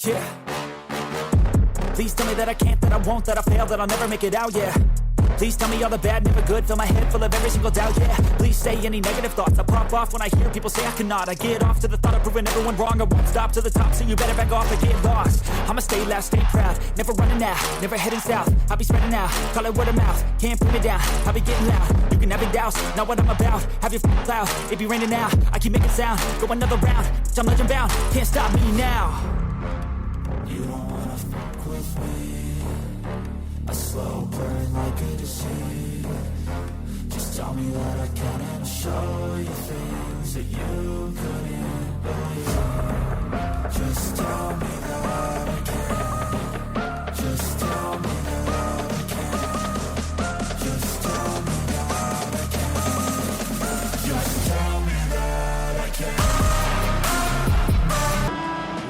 Yeah. Please tell me that I can't, that I won't, that I fail, that I'll never make it out, yeah. Please tell me all the bad, never good, fill my head full of every single doubt, yeah. Please say any negative thoughts, I pop off when I hear people say I cannot. I get off to the thought of proving everyone wrong, I won't stop to the top, so you better back off and get lost. I'ma stay loud, stay proud, never running out, never heading south. I'll be spreading out, call it word of mouth, can't put me down, I'll be getting loud. You can have it douse, not what I'm about, have your cloud, it be raining now, I keep making sound, go another round, I'm legend bound, can't stop me now. You don't wanna fuck with me, a slow burn like a disease. Just tell me that I can and I'll show you things that you couldn't believe. Just tell me that I can. Just tell me that I can. Just tell me that I can. Just tell me that I can.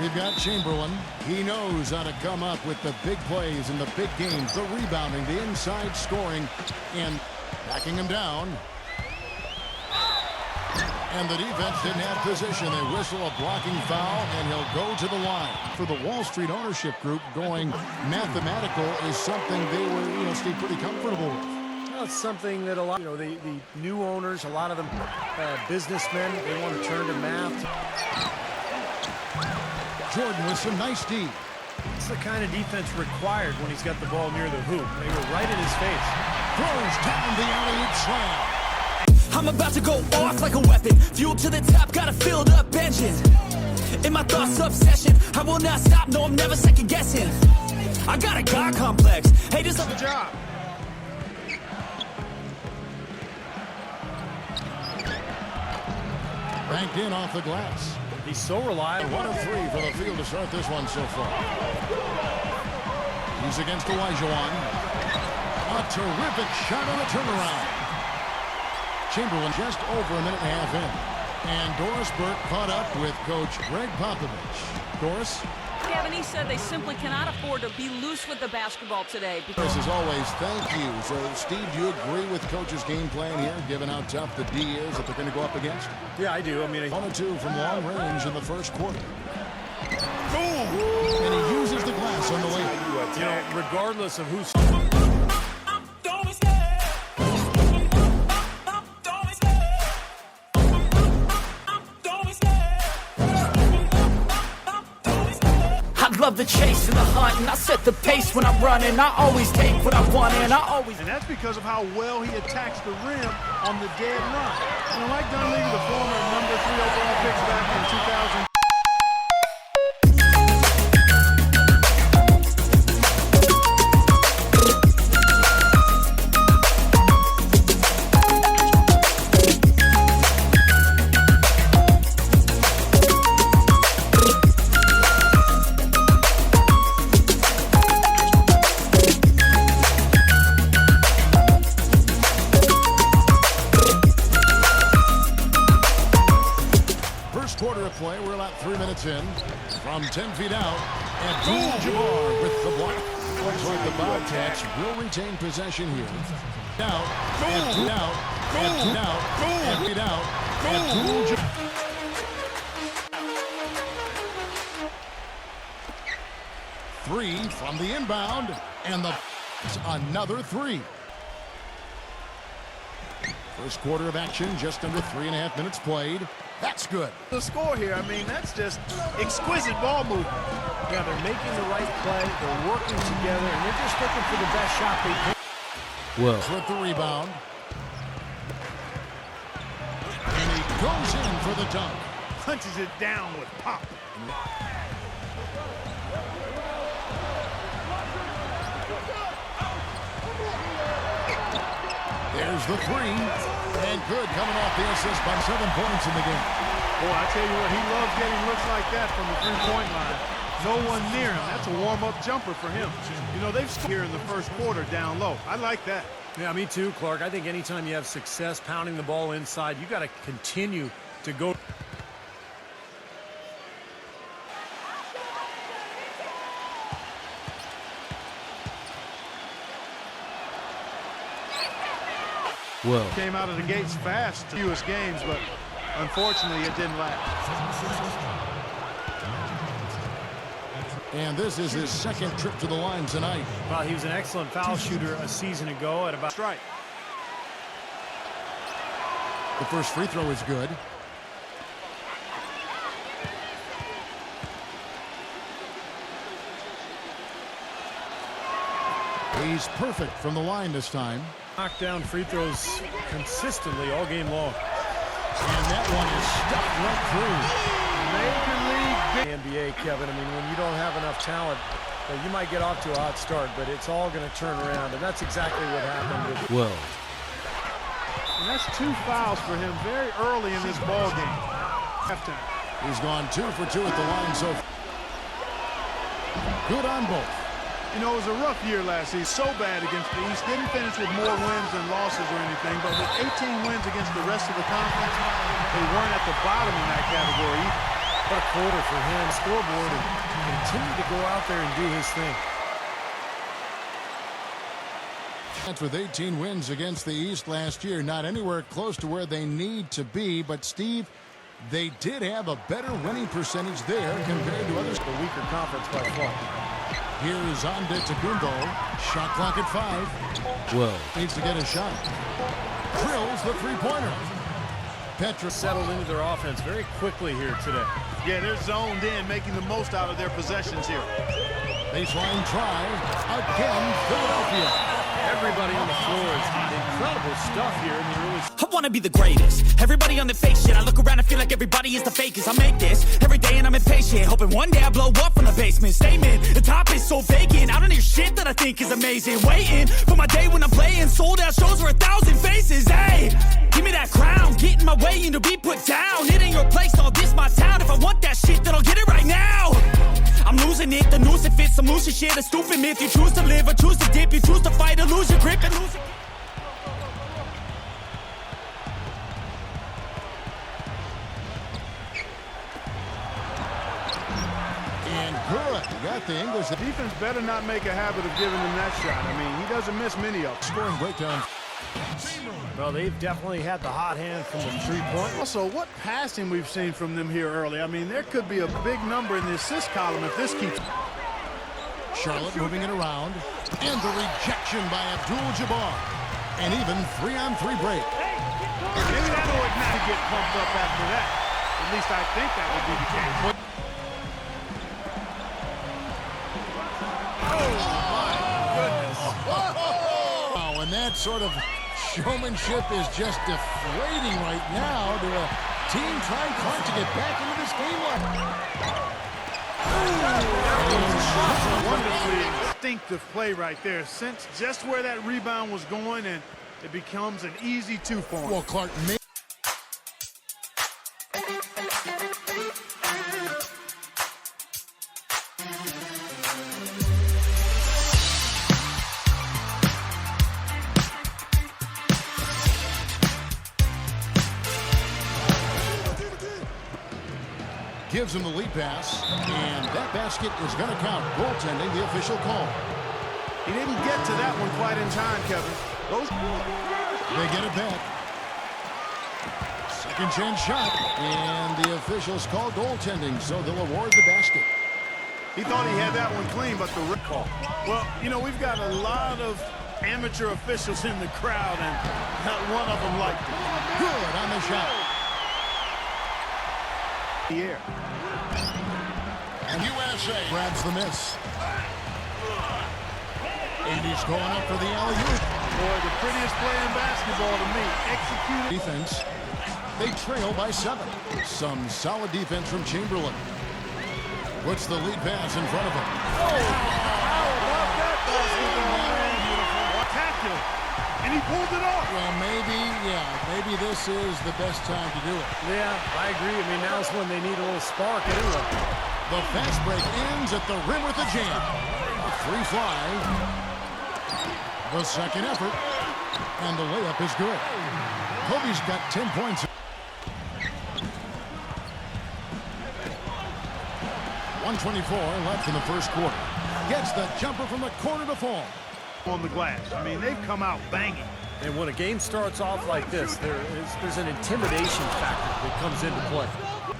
We've got Chamberlain. He knows how to come up with the big plays in the big games, the rebounding, the inside scoring, and backing him down. And the defense didn't have position. They whistle a blocking foul, and he'll go to the line. For the Wall Street ownership group, going mathematical is something they were, Steve, pretty comfortable with. Well, it's something that a lot, the new owners, a lot of them businessmen, they want to turn to math. Jordan with some nice D. It's the kind of defense required when he's got the ball near the hoop. They were right in his face. Throws down the alley-oop slam. I'm about to go off like a weapon. Fuel to the top, got a filled up engine. In my thoughts, obsession. I will not stop, no, I'm never second guessing. I got a God complex. Haters up the job. Banked in off the glass. He's so reliable. 1 of 3 for the field to start this one so far. He's against Olajuwon. A terrific shot on the turnaround. Chamberlain just over a minute and a half in. And Doris Burke caught up with Coach Greg Popovich. Doris? Kevin, he said they simply cannot afford to be loose with the basketball today. Because as always, thank you. So, Steve, do you agree with Coach's game plan here, given how tough the D is that they're going to go up against? Yeah, I do. I mean, 1 or 2 from long range in the first quarter. Boom! And he uses the glass on the way. Regardless of who's... Love the chase and the hunt, and I set the pace when I'm running. I always take what I want, and I always... And that's because of how well he attacks the rim on the dead run. And like Dunleavy, the former number 3 overall picks back in 2000. Play. We're about 3 minutes in. From 10 feet out, Abdul-Jabbar with the block. Looks like the Bobcats will retain possession here. Out, and out, and out, and out, Abdul-Jabbar. Three from the inbound, and another 3. First quarter of action, just under 3.5 minutes played. That's good. The score here, I mean, that's just exquisite ball movement. Yeah, they're making the right play, they're working together, and they're just looking for the best shot they can. Well, with the rebound. And he goes in for the dunk. Punches it down with pop. There's the 3. And good, coming off the assist by 7 points in the game. Boy, I tell you what, he loves getting looks like that from the three-point line. No one near him. That's a warm-up jumper for him. They've scored here in the first quarter down low. I like that. Yeah, me too, Clark. I think anytime you have success pounding the ball inside, you got to continue to go. Well, came out of the gates fast to fewest games, but unfortunately it didn't last. And this is his second trip to the line tonight. Well, he was an excellent foul shooter a season ago at about Strike. The first free throw is good. He's perfect from the line this time. knocked down free throws consistently all game long. And that one is stuck right through. Major League NBA, Kevin. I mean, when you don't have enough talent, you might get off to a hot start, but it's all going to turn around, and that's exactly what happened with Wilt. And that's 2 fouls for him very early in this ball game. Halftime. He's gone 2 for 2 at the line, so good on both. You know, it was a rough year last season. So bad against the East. Didn't finish with more wins than losses or anything, but with 18 wins against the rest of the conference, they weren't at the bottom in that category. what a quarter for him. Scoreboard and continue to go out there and do his thing. With 18 wins against the East last year, not anywhere close to where they need to be, but Steve, they did have a better winning percentage there compared to others. The weaker conference by far. Here's Ande Tagumbo. Shot clock at 5. Wilt. Needs to get a shot. Drills the three-pointer. Petrovic Settled into their offense very quickly here today. Yeah, they're zoned in, making the most out of their possessions here. Baseline try. Again, Philadelphia. Everybody on the floor is incredible stuff here in the early. I wanna be the greatest. Everybody on the fake shit. I look around and feel like everybody is the fakest. I make this every day and I'm impatient, hoping one day I blow up from the basement. Statement, the top is so vacant. I don't hear shit that I think is amazing. Waiting for my day when I'm playing. Sold out shows for 1,000 faces. Hey, give me that crown. Get in my way and to be put down. It ain't your place, no, this my town. If I want that shit, then I'll get it right now. I'm losing it, the noose it fits, some loose shit, a stupid myth. You choose to live or choose to dip, you choose to fight or lose your grip and lose it. And good. You got the English. The defense better not make a habit of giving him that shot. I mean, he doesn't miss many of them. Scoring breakdown. Well, they've definitely had the hot hand from the three-point. Also, what passing we've seen from them here early. I mean, there could be a big number in the assist column if this keeps. Charlotte moving it around. And the rejection by Abdul-Jabbar. An even 3-on-3 break. Maybe that'll ignite to get pumped up after that. At least I think that would be the case. Oh, and that sort of showmanship is just deflating right now to a team trying hard to get back into this game. Wonderfully instinctive play right there. Sense just where that rebound was going, and it becomes an easy 2 for him. Well, Clark may. Gives him the lead pass, and that basket is going to count. Goaltending, the official call. He didn't get to that one quite in time, Kevin. They get it back. Second chance shot, and the officials call goaltending, so they'll award the basket. He thought he had that one clean, but the call. Well, you know, we've got a lot of amateur officials in the crowd, and not one of them liked it. Good on the shot. The air. And USA grabs the miss. And he's going up for the alley-oop. Boy, the prettiest play in basketball to me. Executed. Defense. They trail by 7. Some solid defense from Chamberlain. Puts the lead pass in front of him. Oh, how about that basketball, man? Spectacular. And he pulled it off. Well, maybe this is the best time to do it. Yeah, I agree. I mean, now's when they need a little spark anyway. The fast break ends at the rim with a jam. A free fly. The second effort. And the layup is good. Kobe's got 10 points. 1:24 left in the first quarter. Gets the jumper from the corner to fall. On the glass. I mean, they've come out banging. And when a game starts off like this, there's an intimidation factor that comes into play.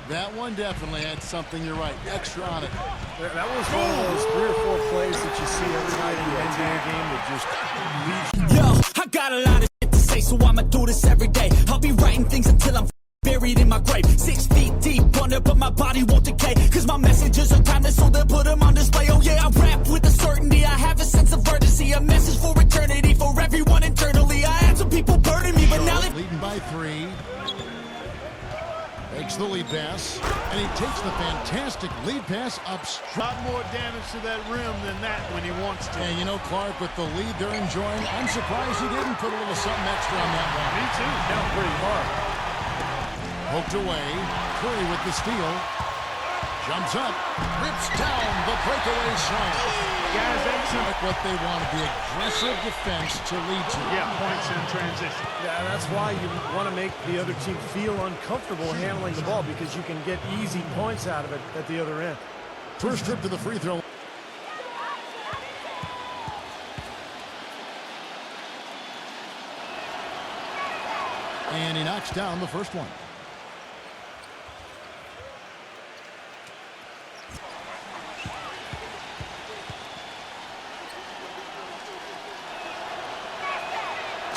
That one definitely had something, you're right, extra on it. That was one of those 3 or 4 plays that you see every night in the NBA game that just leaves. Yo, I got a lot of shit to say, so I'ma do this every day. I'll be writing things until I'm buried in my grave. 6 feet deep under, but my body won't decay. Cause my messages are timeless, so they'll put them on display. Oh yeah, I rap with a certainty. I have a sense of urgency, a message for eternity, for everyone internally. I had some people burning me, but now they're leading by 3. Makes the lead pass, and he takes the fantastic lead pass up. A lot more damage to that rim than that when he wants to. And you know, Clark, with the lead they're enjoying, I'm surprised he didn't put a little something extra on that one. Me too. Down pretty hard. Poked away. Curry with the steal. Jumps up. Rips down the breakaway slam. Guys, that's what they want, the aggressive defense to lead to. Yeah, points in transition. Yeah, that's why you want to make the other team feel uncomfortable handling the ball, because you can get easy points out of it at the other end. First trip to the free throw. And he knocks down the first one.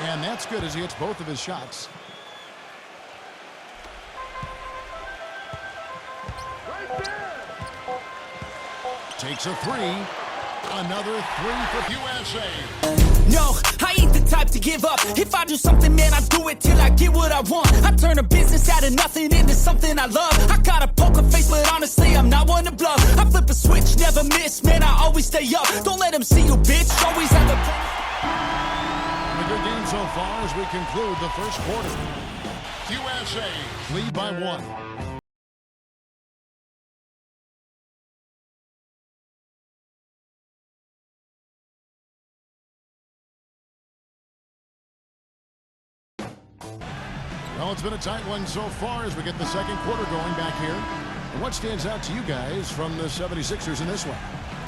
And that's good as he hits both of his shots. Takes a 3. Another 3 for USA. No, I ain't the type to give up. If I do something, man, I do it till I get what I want. I turn a business out of nothing into something I love. I got a poker face, but honestly, I'm not one to bluff. I flip a switch, never miss, man, I always stay up. Don't let them see you, bitch. Always have a... A good game so far as we conclude the first quarter. USA lead by 1. Well, it's been a tight one so far as we get the second quarter going back here. And what stands out to you guys from the 76ers in this one?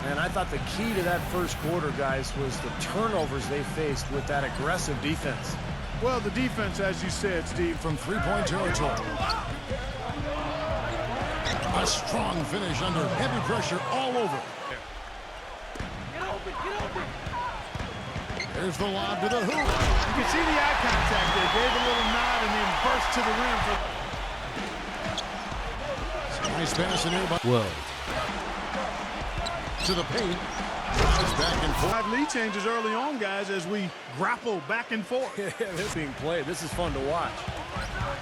And I thought the key to that first quarter, guys, was the turnovers they faced with that aggressive defense. Well, the defense, as you said, Steve, from 3-point territory. A strong finish under heavy pressure all over. There's the lob to the hoop. You can see the eye contact there. Gave a little nod and then burst to the rim. Nice pass in here by Wilt. To the paint. It's back and forth. Lead changes early on, guys, as we grapple back and forth. This is being played. This is fun to watch.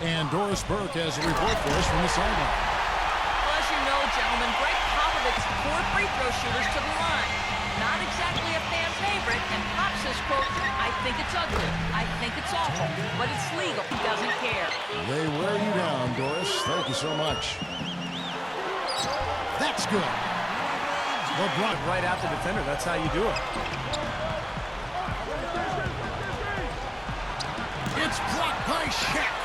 And Doris Burke has a report for us from the sideline. Well, as you know, gentlemen, Greg Popovic's 4 free throw shooters to the line. Not exactly a fan favorite, and Pop says, quote, I think it's ugly, I think it's awful, but it's legal. He doesn't care. They wear you down, Doris. Thank you so much. That's good. LeBron right at the defender. That's how you do it. It's blocked by Shaq.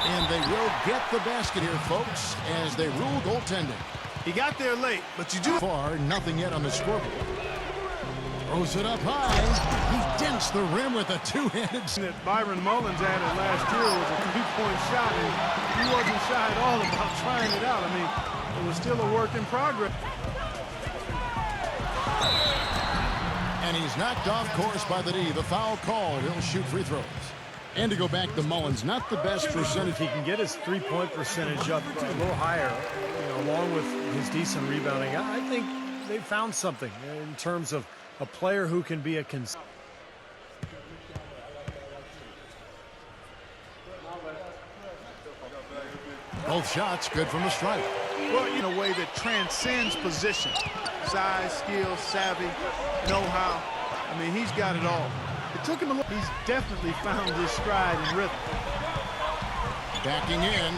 And they will get the basket here, folks, as they rule goaltending. He got there late, but you do. Far, nothing yet on the scoreboard. Throws it up high. He dents the rim with a two-handed. That Byron Mullins added last year was a 3-point shot, and he wasn't shy at all about trying it out. I mean, it was still a work in progress. And he's knocked off course by the D. The foul called. He'll shoot free throws. And to go back to Mullins, not the best percentage. He can get his three-point percentage up a little higher, you know, along with his decent rebounding. I think they found something in terms of a player who can be a both shots good from the stripe. Well, in a way that transcends position. Size, skill, savvy, know-how. I mean, he's got it all. It took him a little. He's definitely found his stride and rhythm. Backing in.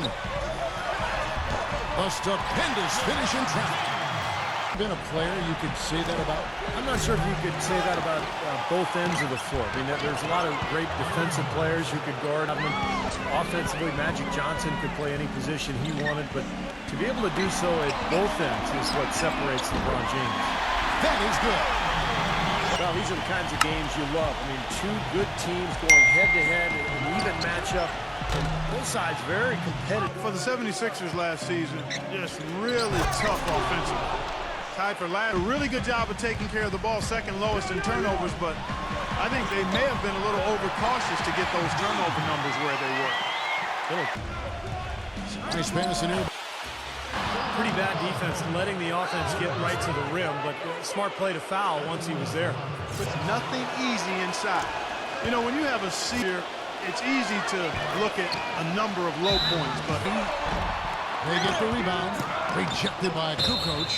A stupendous finish in traffic. been a player you could say that about? I'm not sure if you could say that about both ends of the floor. I mean, there's a lot of great defensive players who could guard. I mean, offensively, Magic Johnson could play any position he wanted, but to be able to do so at both ends is what separates LeBron James. That is good. Well, these are the kinds of games you love. I mean, two good teams going head-to-head, an even matchup. And both sides very competitive. For the 76ers last season, just really tough offensively. Tied for last. A really good job of taking care of the ball, second lowest in turnovers, but I think they may have been a little overcautious to get those turnover numbers where they were. Nice pass in here. Pretty bad defense, letting the offense get right to the rim, but smart play to foul once he was there. But nothing easy inside. You know, when you have a seer, it's easy to look at a number of low points, but they get the rebound. Rejected by Kukoc.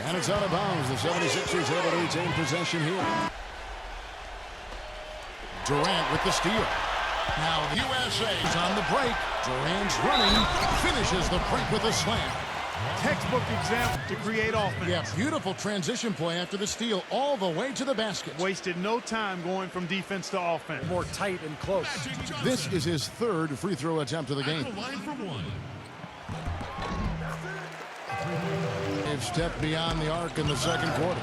And it's out of bounds. The 76ers able to retain possession here. Durant with the steal. Now USA is on the break. Durant's running. Finishes the break with a slam. textbook example to create offense. Yeah, beautiful transition play after the steal all the way to the basket. Wasted no time going from defense to offense. More tight and close. This is his third free throw attempt of the game. They've stepped beyond the arc in the second quarter.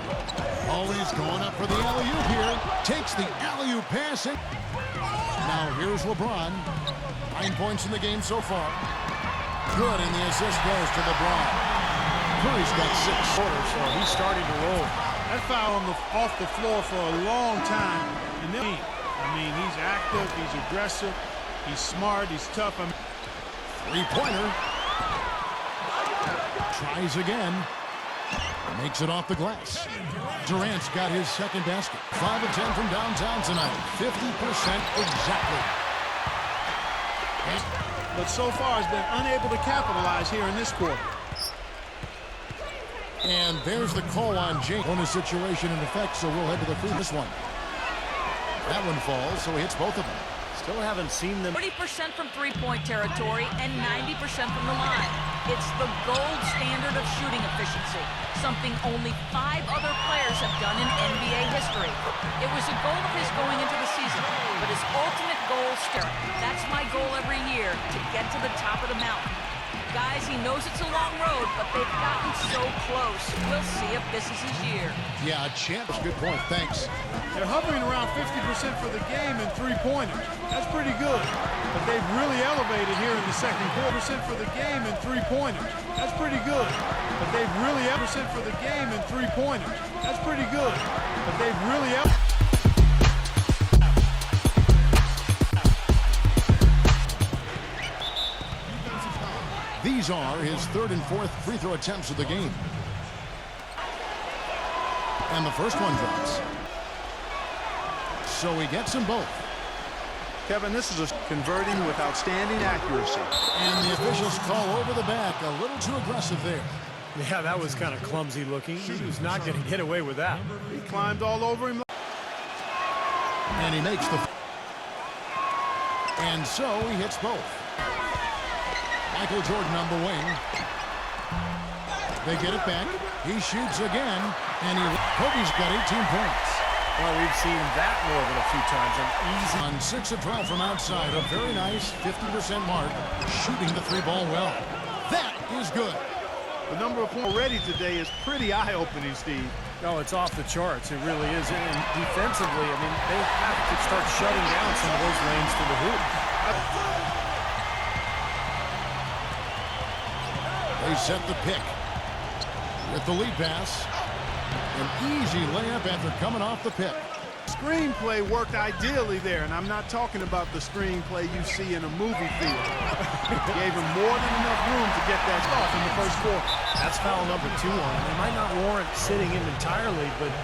Always going up for the alley-oop here. Takes the alley-oop pass. Now here's LeBron. 9 points in the game so far. Good, and the assist goes to LeBron. Curry's got 6 quarters, so he's starting to roll. That foul off the floor for a long time. And then, I mean, he's active, he's aggressive, he's smart, he's tough. Three-pointer. Tries again. Makes it off the glass. Durant's got his second basket. 5 of 10 from downtown tonight. 50% exactly. But so far has been unable to capitalize here in this quarter. And there's the call on Jake. Bonus situation in effect, so we'll head to the free. This one. That one falls, so he hits both of them. Still haven't seen them. 30% from three-point territory and 90% from the line. It's the gold standard of shooting efficiency, something only 5 other players have done in NBA history. It was a goal of his going into the season, but his ultimate goal still. That's my goal every year, to get to the top of the mountain. Guys, he knows it's a long road, but they've gotten so close. We'll see if this is his year. Yeah, champs. Good point. Thanks. They're hovering around 50% for the game in three-pointers. That's pretty good. But they've really elevated here in the second quarter. For the game in three-pointers. That's pretty good. But they've really elevated for the game in three-pointers. That's pretty good. But they've really elevated. These are his 3rd and 4th free throw attempts of the game. And the first one drops. So he gets them both. Kevin, this is converting with outstanding accuracy. And the officials call over the back. A little too aggressive there. Yeah, that was kind of clumsy looking. He was not going to get away with that. He climbed all over him. And he makes the... And so he hits both. Michael Jordan on the wing. They get it back. He shoots again. And Kobe's got 18 points. Well, we've seen that more than a few times. An easy on 6 of 12 from outside. A very nice 50% mark. Shooting the 3-ball well. That is good. The number of points already today is pretty eye-opening, Steve. No, it's off the charts. It really is. And defensively, I mean, they have to start shutting down some of those lanes to the hoop. They set the pick with the lead pass. An easy layup after coming off the pick. Screenplay worked ideally there, and I'm not talking about the screenplay you see in a movie theater. Gave him more than enough room to get that off in the first quarter. That's foul number 2 on him. They might not warrant sitting him entirely, but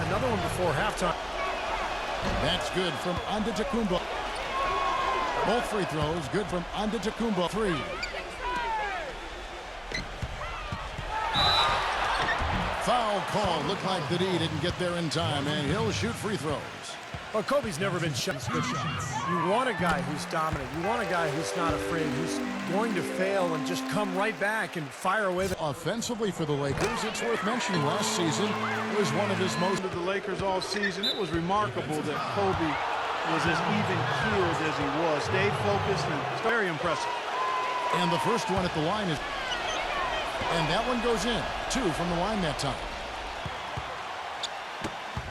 another one before halftime. That's good from Antetokounmpo. Both free throws good from Antetokounmpo. 3. Foul call. Looked like the D didn't get there in time, and he'll shoot free throws. Well, Kobe's never been shot good shots. You want a guy who's dominant. You want a guy who's not afraid, who's going to fail and just come right back and fire away. Offensively for the Lakers, it's worth mentioning last season was one of his most... Of the Lakers all season, it was remarkable that Kobe was as even-keeled as he was. Stayed focused and very impressive. And the first one at the line is... And that one goes in. 2 from the line that time.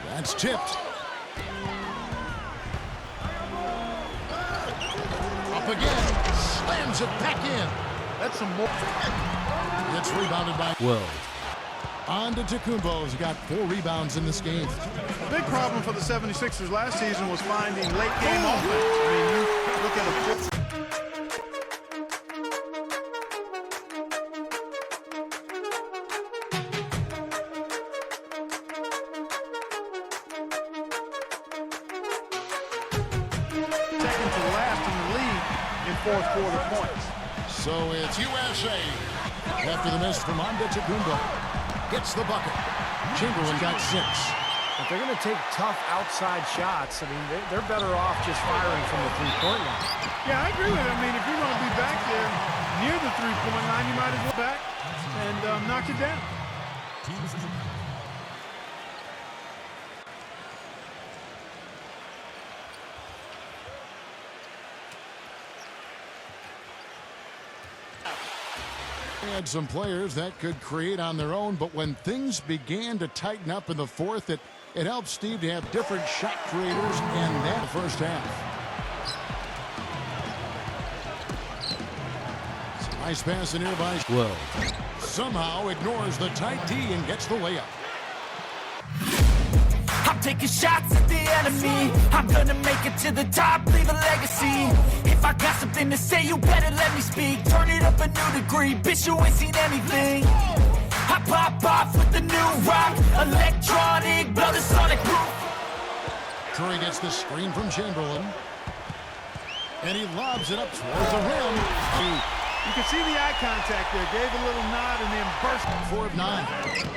That's tipped. Up again. Slams it back in. That's some more. It's rebounded by Wilt. On to Tacumbo. He's got 4 rebounds in this game. A big problem for the 76ers last season was finding late-game offense. I mean, you look at a... Second to last in the league in fourth-quarter points. So it's USA. After the miss from Tacumbo. Gets the bucket. Chamberlain got 6. If they're going to take tough outside shots, I mean, they're better off just firing from the three-point line. Yeah, I agree with it. I mean, if you're going to be back there near the three-point line, you might as well back and knock it down. They had some players that could create on their own, but when things began to tighten up in the fourth, it helped Steve to have different shot creators in that first half. Nice pass in here by Wilt. Somehow ignores the tight D and gets the layup. I'm taking shots at the enemy. I'm gonna make it to the top, leave a legacy. If I got something to say, you better let me speak. Turn it up a new degree, bitch, you ain't seen anything. I pop off with the new rock, electronic, blow the sonic roof. Curry gets the screen from Chamberlain. And he lobs it up towards the rim. You can see the eye contact there. Gave a little nod and then burst. 4 of 9.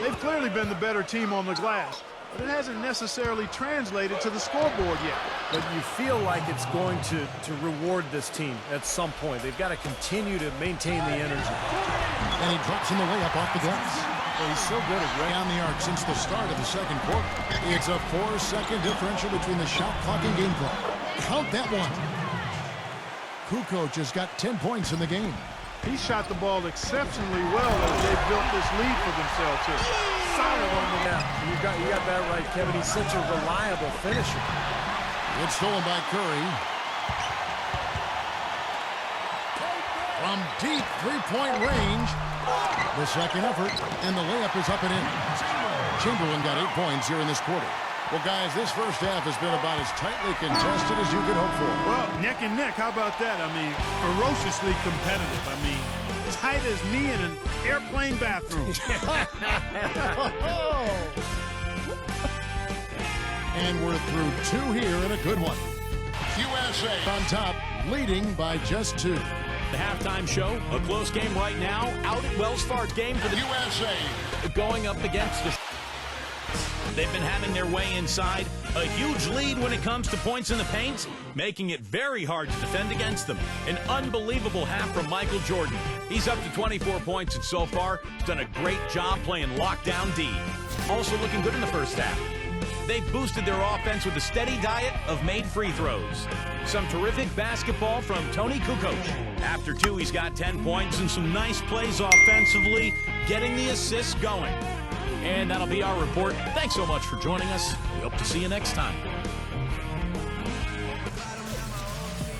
They've clearly been the better team on the glass, but it hasn't necessarily translated to the scoreboard yet. But you feel like it's going to reward this team at some point. They've got to continue to maintain the energy. And he drops in the layup off the glass. Well, he's so good at On the arc since the start of the second quarter. It's a 4-second differential between the shot clock and game clock. Count that one. Kukoc has got 10 points in the game. He shot the ball exceptionally well as they built this lead for themselves here. Solid on the Yeah, you got that right, Kevin. He's such a reliable finisher. It's stolen by Curry. From deep three-point range. The second effort, and the layup is up and in. Chamberlain got 8 points here in this quarter. Well, guys, this first half has been about as tightly contested as you could hope for. Well, neck and neck, how about that? I mean, ferociously competitive. I mean, tight as me in an airplane bathroom. And we're through 2 here in a good one. USA on top, leading by just 2. The halftime show, a close game right now, out at Wells Fargo game for the USA going up against the... They've been having their way inside. A huge lead when it comes to points in the paint, making it very hard to defend against them. An unbelievable half from Michael Jordan. He's up to 24 points, and so far, he's done a great job playing lockdown D. Also looking good in the first half. They've boosted their offense with a steady diet of made free throws. Some terrific basketball from Tony Kukoc. After 2, he's got 10 points and some nice plays offensively, getting the assists going. And that'll be our report. Thanks so much for joining us. We hope to see you next time.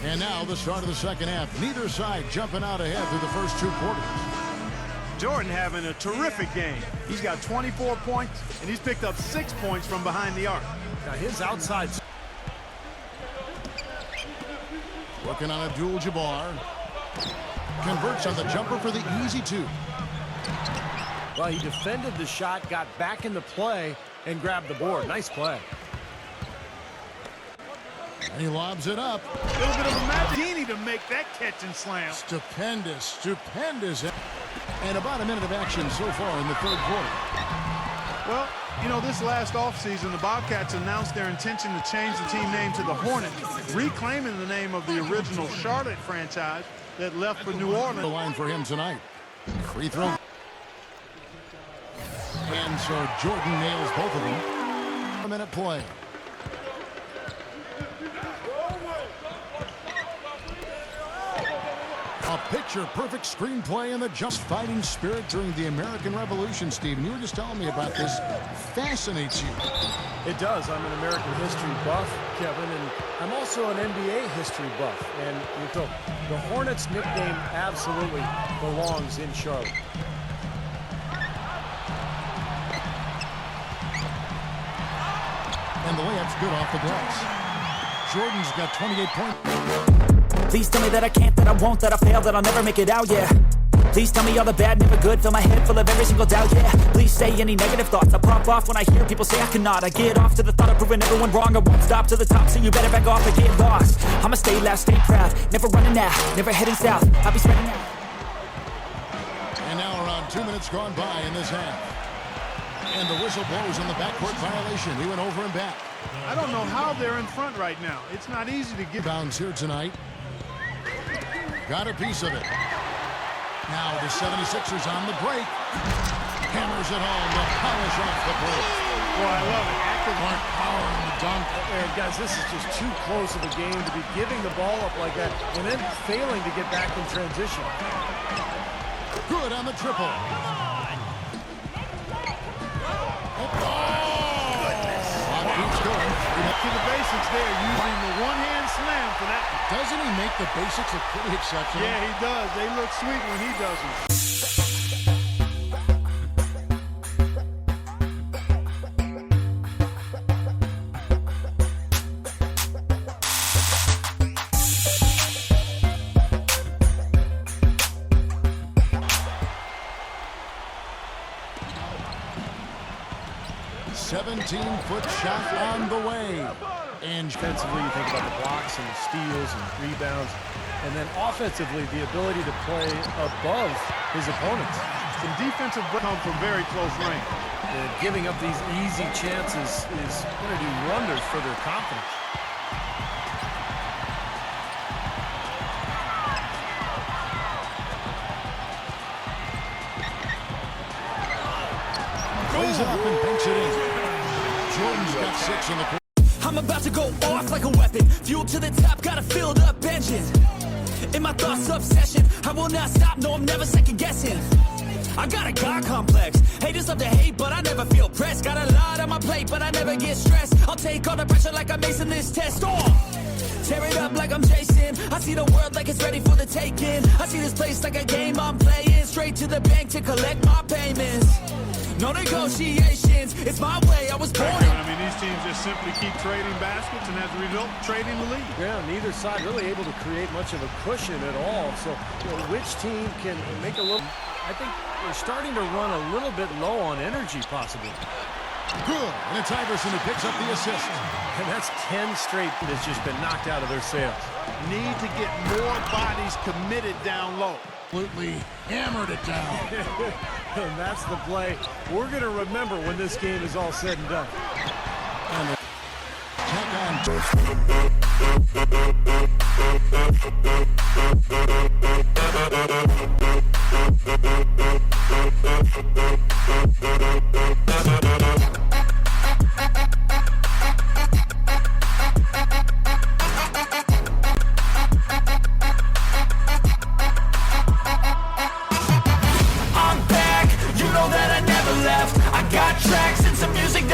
And now the start of the second half. Neither side jumping out ahead through the first 2 quarters. Jordan having a terrific game. He's got 24 points, and he's picked up 6 points from behind the arc. Now his outside... Working on Abdul-Jabbar. Converts on the jumper for the easy 2. Well, he defended the shot, got back into play, and grabbed the board. Nice play. And he lobs it up. A little bit of a Maldini to make that catch and slam. Stupendous, stupendous. And about a minute of action so far in the third quarter. Well, You know, this last offseason, the Bobcats announced their intention to change the team name to the Hornets, reclaiming the name of the original Charlotte franchise that left for New Orleans. The line for him tonight. Free throw. And so Jordan nails both of them. A minute play. A picture-perfect screenplay and the just fighting spirit during the American Revolution, Steve. And you were just telling me about this. Fascinates you. It does. I'm an American history buff, Kevin, and I'm also an NBA history buff. And the Hornets nickname absolutely belongs in Charlotte. And the layup's good off the glass. Jordan's got 28 points. Please tell me that I can't, that I won't, that I fail, that I'll never make it out, yeah. Please tell me all the bad, never good, fill my head full of every single doubt, yeah. Please say any negative thoughts, I pop off when I hear people say I cannot. I get off to the thought of proving everyone wrong, I won't stop to the top, so you better back off and get lost. I'ma stay loud, stay proud, never running out, never heading south, I'll be spreading out. And now around 2 minutes gone by in this half. And the whistle blows on the backcourt violation. He went over and back. I don't know how they're in front right now. It's not easy to get. Bounds here tonight. Got a piece of it. Now the 76ers on the break. Hammers it home to polish off the break. Boy, I love it. Active Power on the dunk. Guys, this is just too close of a game to be giving the ball up like that and then failing to get back in transition. Good on the triple. To the basics there, using the one-hand slam for that. Doesn't he make the basics look pretty exceptional? Yeah, he does. They look sweet when he does them. 17-foot shot on the way. And defensively, you think about the blocks and the steals and rebounds. And then offensively, the ability to play above his opponents. Some defensive come from very close range. And giving up these easy chances is going to do wonders for their confidence. Plays it up and banks it in. Jordan's got 6 in the court. I'm about to go off like a weapon. Fuel to the top, got a filled up engine. In my thoughts, obsession. I will not stop, no, I'm never second guessing. I got a God complex. Haters love to hate, but I never feel pressed. Got a lot on my plate, but I never get stressed. I'll take all the pressure like I'm acing this test. Tear it up like I'm Jason. I see the world like it's ready for the taking. I see this place like a game I'm playing. Straight to the bank to collect my payments. No negotiations, it's my way, I was born in. I mean, these teams just simply keep trading baskets and as a result, trading the lead. Yeah, neither side really able to create much of a cushion at all. So, which team can make a little... I think they're starting to run a little bit low on energy, possibly. Good, and it's Iverson who picks up the assist. And that's 10 straight that's just been knocked out of their sails. Need to get more bodies committed down low. Absolutely hammered it down. And that's the play we're going to remember when this game is all said and done. And the tack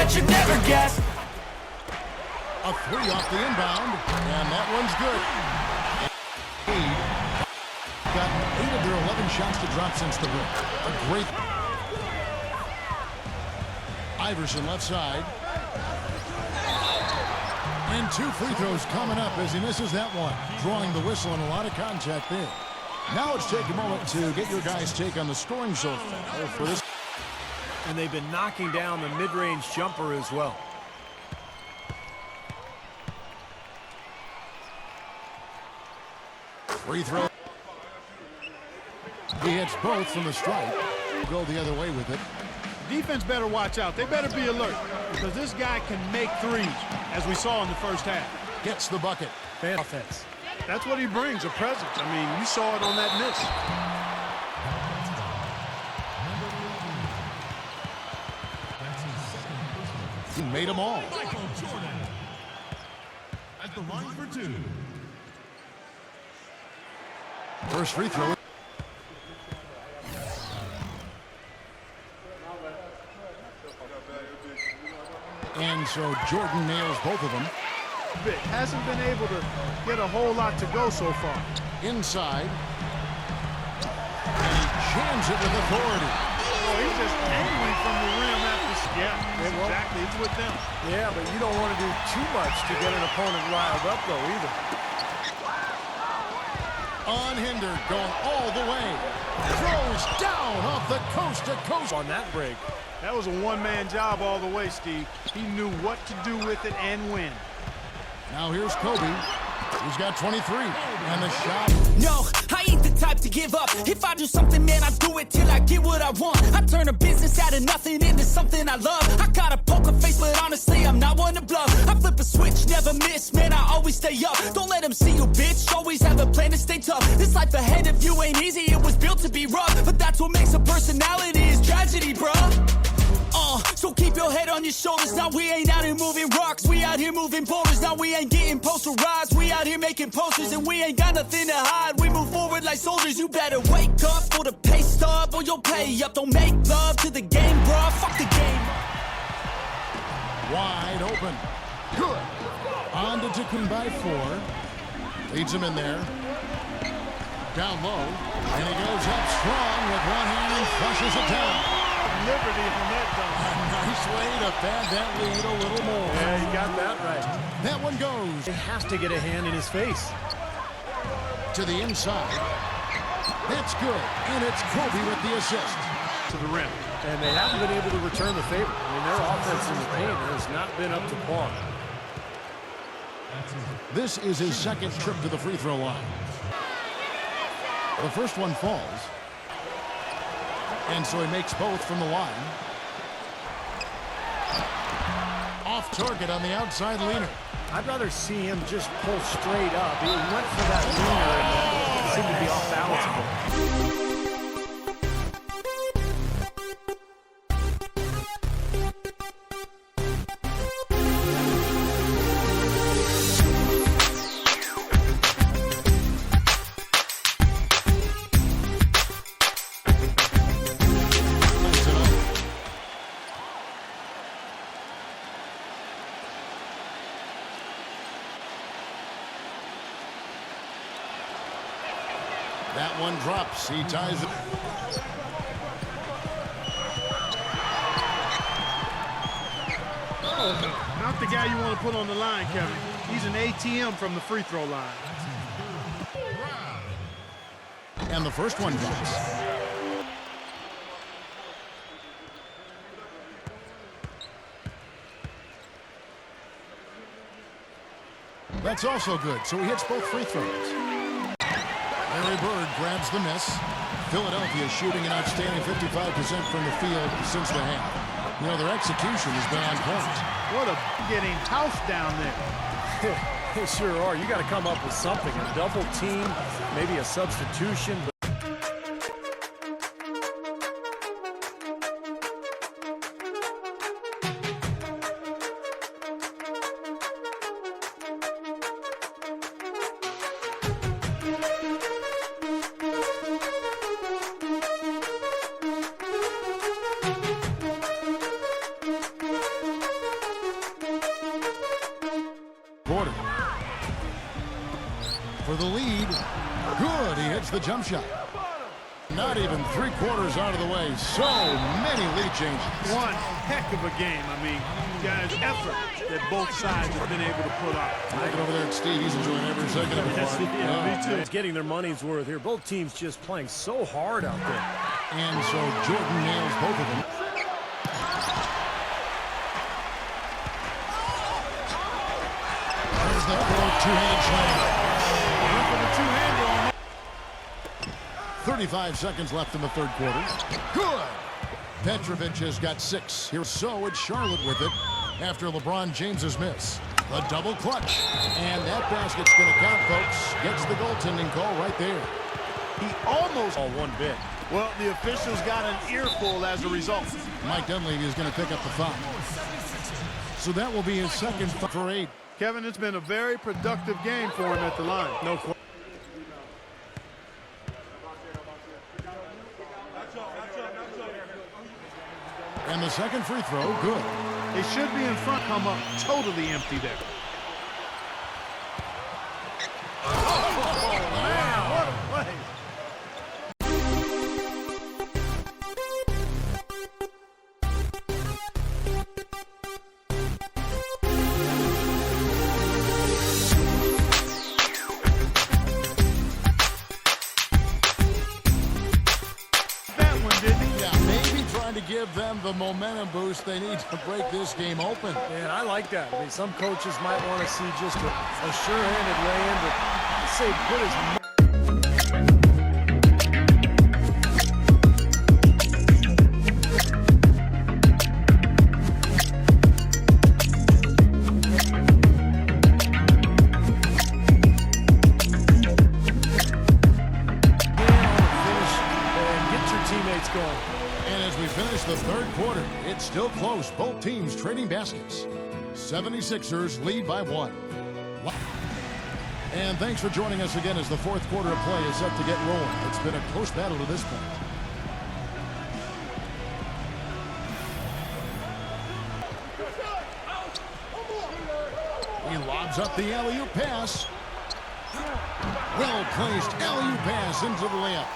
that you never guessed. A 3 off the inbound, and that one's good. Got 8 of their 11 shots to drop since the break. A great... Iverson left side. And 2 free throws coming up as he misses that one. Drawing the whistle and a lot of contact there. Now let's take a moment to get your guys' take on the scoring so far for this. And they've been knocking down the mid-range jumper as well. Free throw. He hits both from the stripe. Go the other way with it. defense better watch out. They better be alert because this guy can make threes, as we saw in the first half. Gets the bucket. Offense. That's what he brings, a presence. I mean, you saw it on that miss. He made them all. At the line for two. First free throw. And so Jordan nails both of them. Hasn't been able to get a whole lot to go so far. Inside. And he jams it with authority. Oh, he's just angry from the rim after. Yeah, exactly. It's with them. Yeah, but you don't want to do too much to get an opponent riled up, though, either. Unhindered, going all the way. Throws down off the coast to coast. On that break. That was a one-man job all the way, Steve. He knew what to do with it and when. Now here's Kobe. He's got 23. And the shot. No, I ain't the type to give up. If I do something, man, I do it till I get what I want. I turn a business out of nothing into something I love. I got a poker face, but honestly, I'm not one to bluff. I flip a switch, never miss, man, I always stay up. Don't let them see you, bitch. Always have a plan to stay tough. This life ahead of you ain't easy, it was built to be rough. But that's what makes a personality is tragedy, bruh. So keep your head on your shoulders. Now we ain't out here moving rocks, we out here moving boulders. Now we ain't getting posterized, we out here making posters. And we ain't got nothing to hide, we move forward like soldiers. You better wake up for the pay stub or you'll pay up. Don't make love to the game, bruh, fuck the game. Wide open. Good. On to Tikkun by 4. Leads him in there. Down low. And he goes up strong with one hand and flushes it down. Liberty from that dunk. Nice way to pad that lead a little more. Yeah, he got that right. That one goes He has to get a hand in his face. to the inside. That's good. And it's Kobe with the assist. To the rim. And they haven't been able to return the favor. I mean, their offense in the paint has not been up to par. This is his second trip to the free throw line. The first one falls. And so he makes both from the line. Off target on the outside leaner. I'd rather see him just pull straight up. He went for that leaner and it seemed to be off balance a bit. That one drops. He ties it. Not the guy you want to put on the line, Kevin. He's an ATM from the free throw line. And the first one drops. That's also good. So he hits both free throws. Larry Bird grabs the miss. Philadelphia shooting an outstanding 55% from the field since the half. You know, their execution has been on point. What a getting house down there. They sure are. You got to come up with something. A double team, maybe a substitution. For the lead. Good. He hits the jump shot. Not even 3/4 out of the way. So many lead changes. One heck of a game. I mean, guys, effort that both sides have been able to put up. Looking over there at Steve. He's enjoying every second of it. Me too. It's getting their money's worth here. Both teams just playing so hard out there. And so Jordan nails both of them. There's the two-handed slam. 35 seconds left in the third quarter. Good. Petrovic has got 6 here. So it's Charlotte with it after LeBron James's miss. The double clutch. And that basket's going to count, folks. Gets the goaltending call right there. He almost All one bit. Well, the officials got an earful as a result. Mike Dunleavy is going to pick up the foul. So that will be his second for 8. Kevin, it's been a very productive game for him at the line. No question. And the second free throw, good. They should be in front, come up totally empty there. Oh, man, what a play. To give them the momentum boost they need to break this game open. Man, I like that. I mean, some coaches might want to see just a sure-handed lay-in, but I say put his... The third quarter, it's still close. Both teams trading baskets. 76ers lead by 1. And thanks for joining us again as the fourth quarter of play is set to get rolling. It's been a close battle to this point. He lobs up the alley-oop pass. Well-placed alley-oop pass into the layup.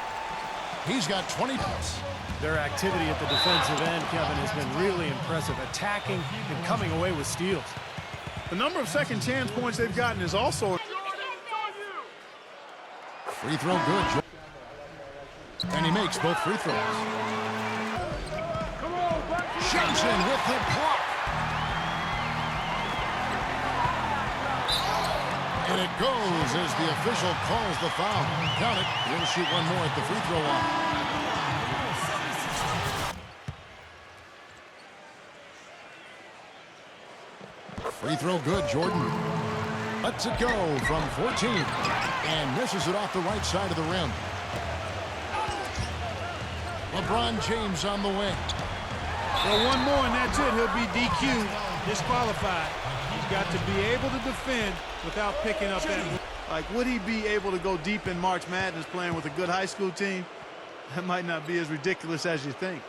He's got 20 points. Their activity at the defensive end, Kevin, has been really impressive. Attacking and coming away with steals. The number of second chance points they've gotten is also... Free throw good. And he makes both free throws. Johnson with the block. And it goes as the official calls the foul. Count it. He'll shoot one more at the free throw line. Free throw good, Jordan. Lets it go from 14. And misses it off the right side of the rim. LeBron James on the wing. Well, one more and that's it. He'll be DQ'd, disqualified. He's got to be able to defend without picking up that. Like, would he be able to go deep in March Madness playing with a good high school team? That might not be as ridiculous as you think.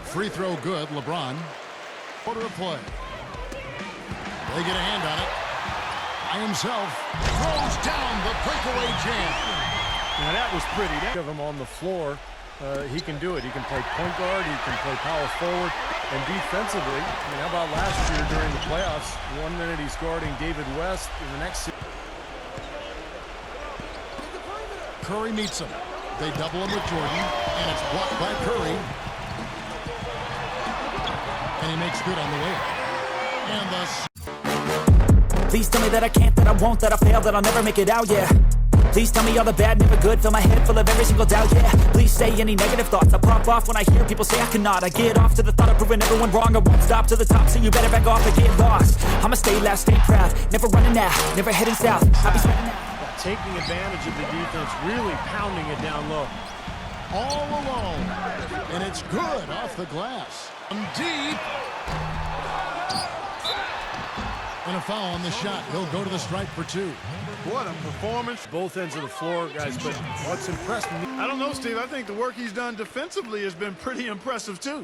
Free throw good, LeBron. Quarter of play. They get a hand on it. By himself, throws down the breakaway jam. Now that was pretty. Of him on the floor, he can do it. He can play point guard. He can play power forward. And defensively, I mean, how about last year during the playoffs? 1 minute he's guarding David West. In the next, Curry meets him. They double him with Jordan, and it's blocked by Curry. And he makes good on the way. And the... Please tell me that I can't, that I won't, that I fail, that I'll never make it out, yeah. Please tell me all the bad, never good, fill my head full of every single doubt, yeah. Please say any negative thoughts, I pop off when I hear people say I cannot. I get off to the thought of proving everyone wrong, I won't stop to the top, so you better back off and get lost. I'ma stay loud, stay proud, never running out, never heading south. I'll be sweating out. Taking advantage of the defense, really pounding it down low. All alone, and it's good off the glass. Deep. And a foul on the shot. He'll go to the stripe for 2. What a performance. Both ends of the floor, guys, but what's impressed me... I don't know, Steve. I think the work he's done defensively has been pretty impressive, too.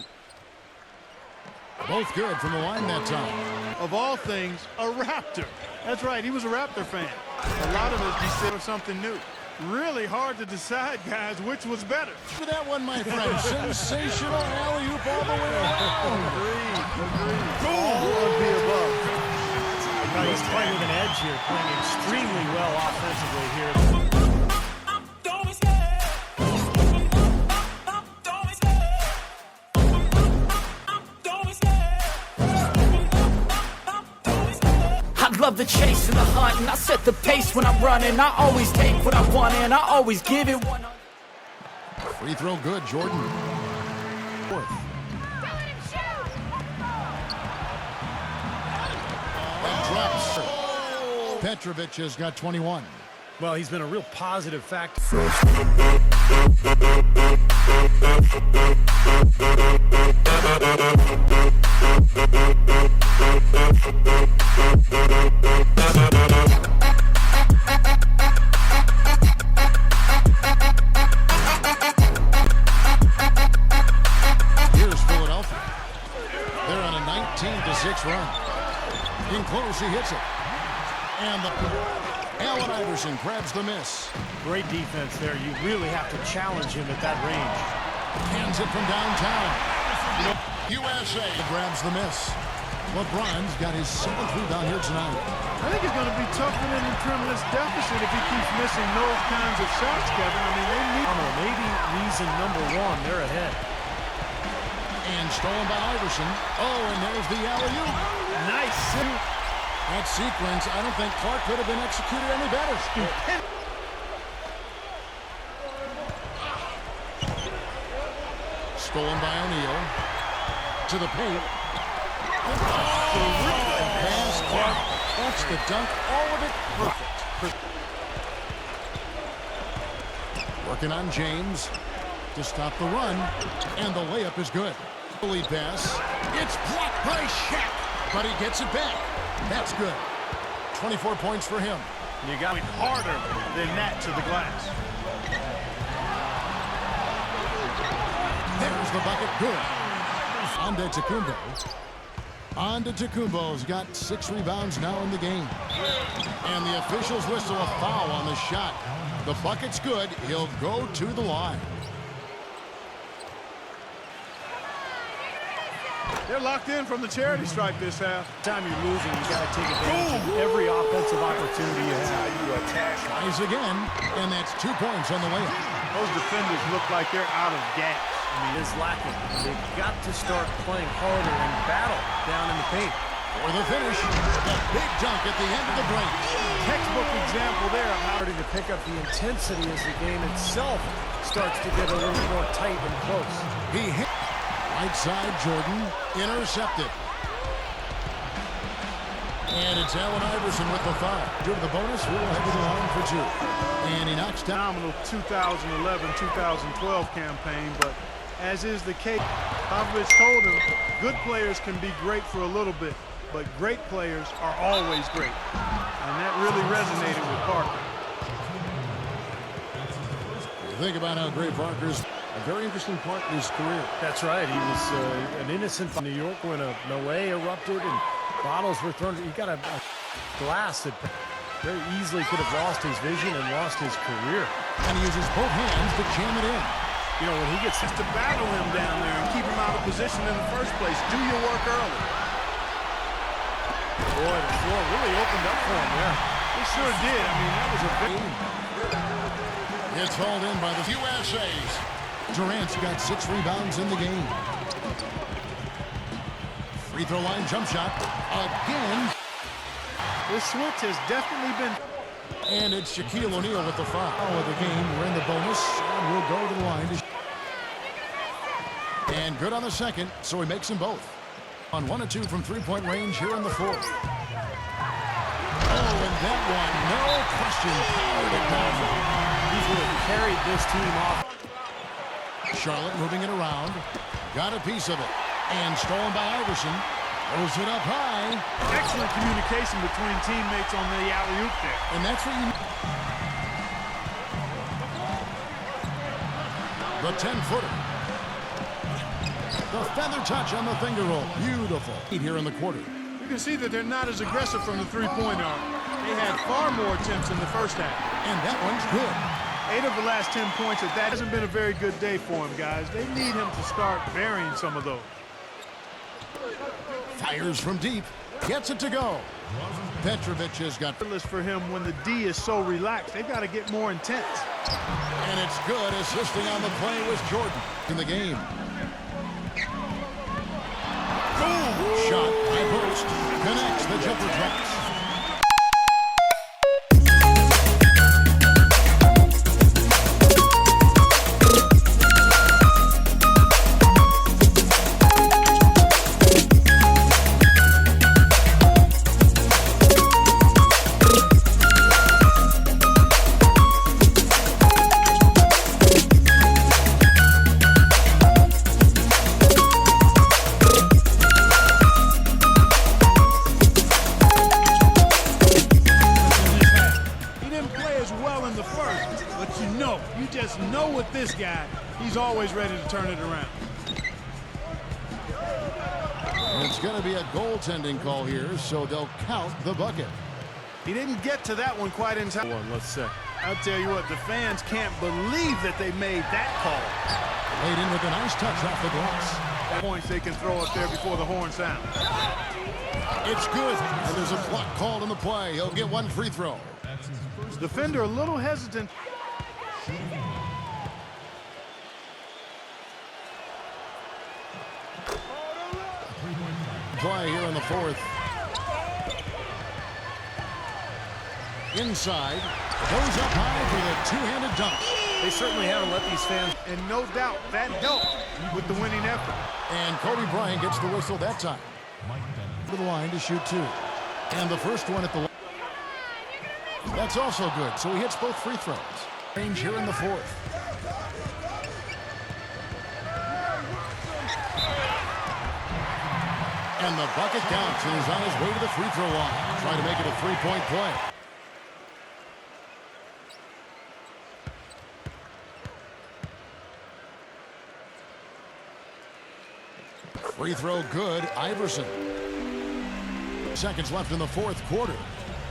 Both good from the line that time. Of all things, a Raptor. That's right, he was a Raptor fan. A lot of us consider something new. Really hard to decide, guys, which was better. For that one, my friend. Sensational alley-oop all the way around. Agreed. All of the above. He's playing with an edge here, playing extremely well offensively here. I love the chase and the hunt, and I set the pace when I'm running. I always take what I want, and I always give it one. Free throw good, Jordan. Fourth. And drops. Petrovic has got 21. Well, he's been a real positive factor. Here's Philadelphia. They're on a 19-6 run. In close, he hits it. And Allen Iverson grabs the miss. Great defense there. You really have to challenge him at that range. Hands it from downtown. USA grabs the miss. LeBron's got his 7th rebound here tonight. I think it's going to be tough for them to trim this deficit if he keeps missing those kinds of shots, Kevin. I mean, they need... Maybe reason number one, they're ahead. And stolen by Iverson. Oh, and there's the alley-oop. Nice. That sequence, I don't think Clark could have been executed any better. Stolen by O'Neal. To the paint. Pass, Clark. That's the dunk. All of it perfect. Working on James to stop the run. And the layup is good. Lead pass. It's blocked by Shaq. But he gets it back. That's good. 24 points for him. You got it harder than that to the glass. There's the bucket. Good. On to Tacumbo's got 6 rebounds now in the game. And the officials whistle a foul on the shot. The bucket's good. He'll go to the line. They're locked in from the charity stripe this half. Time you're losing, you got to take advantage of every offensive opportunity you have. Tries again, and that's 2 points on the layup. Those defenders look like they're out of gas. I mean, it's lacking. They've got to start playing harder and battle down in the paint. For the finish, a big dunk at the end of the break. Textbook example there of how Starting to pick up the intensity as the game itself starts to get a little more tight and close. He hit right side. Jordan intercepted. And it's Allen Iverson with the foul. Due to the bonus, we'll head to the line for 2. And he knocks down. phenomenal 2011-2012 campaign, but as is the case, Popovich told him, good players can be great for a little bit, but great players are always great. And that really resonated with Parker. You think about how great Parker's a very interesting part in his career. That's right. He was an innocent in New York when a Noe erupted and bottles were thrown. He got a glass that very easily could have lost his vision and lost his career. And he uses both hands to jam it in. You know, when he gets to battle him down there and keep him out of position in the first place, do your work early. Boy, the floor really opened up for him there. He sure did. I mean, that was a big... It's hauled in by the USA's. Durant's got 6 rebounds in the game. Free throw line jump shot. Again. This switch has definitely been... And it's Shaquille O'Neal with the foul of the game. We're in the bonus, and we'll go to the line. And good on the second, so he makes them both. On 1 of 2 from three-point range here in the fourth. Oh, and that one, no question, powered it down. He's really carried this team off. Charlotte moving it around. Got a piece of it. And stolen by Iverson. Throws it up high. Excellent communication between teammates on the alley-oop there. And that's what you... The 10-footer. The feather touch on the finger roll. Beautiful. Here in the quarter. You can see that they're not as aggressive from the three-point arc. They had far more attempts in the first half. And that one's good. 8 of the last 10 points. That hasn't been a very good day for him, guys. They need him to start varying some of those. Fires from deep. Gets it to go. Petrovic has got... For him when the D is so relaxed. They've got to get more intense. And it's good. Assisting on the play was Jordan in the game. Boom! Shot by post. Connects. The jumper drops. He's always ready to turn it around. It's going to be a goaltending call here, so they'll count the bucket. He didn't get to that one quite in time. Let's see. I'll tell you what, the fans can't believe that they made that call. Laid in with a nice touch off the glass. Points they can throw up there before the horn sounds. It's good, and there's a clock called in the play. He'll get one free throw. Defender a little hesitant. Play here in the fourth. Inside, goes up high for the two-handed dunk. They certainly haven't let these fans. And no doubt that helped with the winning effort. And Kobe Bryant gets the whistle that time. To the line to shoot two. And the first one at the line. That's also good, so he hits both free throws. Range here in the fourth. And the bucket counts, and he's on his way to the free throw line. Trying to make it a three-point play. Free throw good, Iverson. Seconds left in the fourth quarter.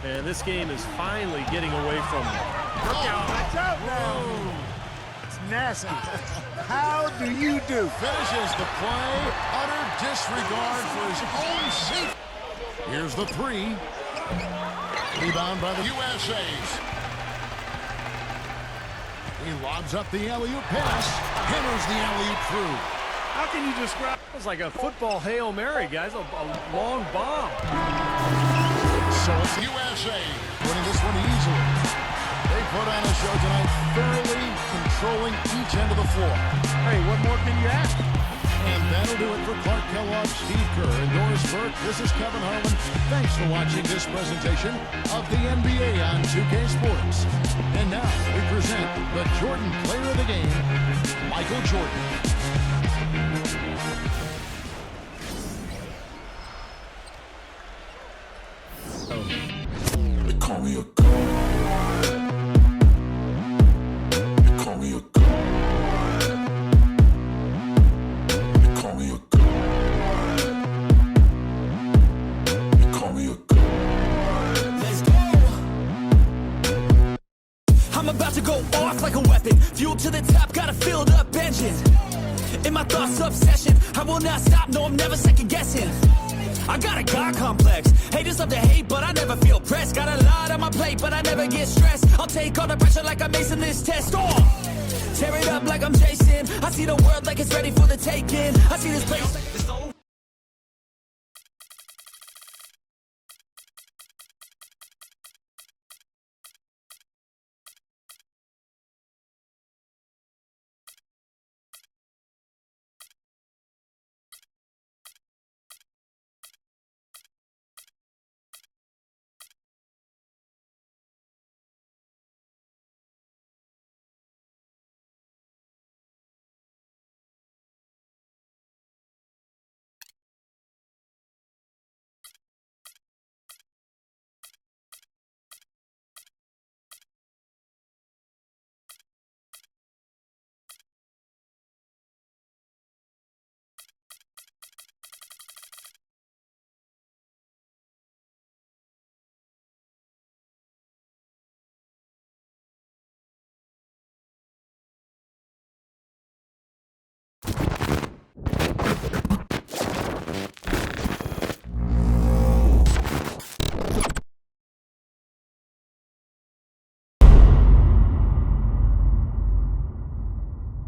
And this game is finally getting away from Watch out now. It's nasty. How do you do? Finishes the play. Utter disregard for his own safety. Here's the three. Rebound by the USA's. He lobs up the alley-oop pass. Hammers the alley-oop through. How can you describe? It was like a football Hail Mary, guys. A long bomb. So it's the USA winning this one easily. They put on a show tonight, thoroughly controlling each end of the floor. Hey, what more can you ask? And that'll do it for Clark Kellogg, Steve Kerr, and Doris Burke. This is Kevin Harlan. Thanks for watching this presentation of the NBA on 2K Sports. And now we present the Jordan Player of the Game, Michael Jordan. They call me a god. They call me a god. They call me a god. They call me a god. Let's go. I'm about to go off like a weapon. Fuel to the top, got a filled up engine. In my thoughts, obsession. I will not stop, no, I'm never second guessing. I got a God complex. Haters love to hate, but I never feel pressed. Got a lot on my plate, but I never get stressed. I'll take all the pressure like I'm acing this test. Tear it up like I'm Jason. I see the world like it's ready for the taking. I see this place like it's over.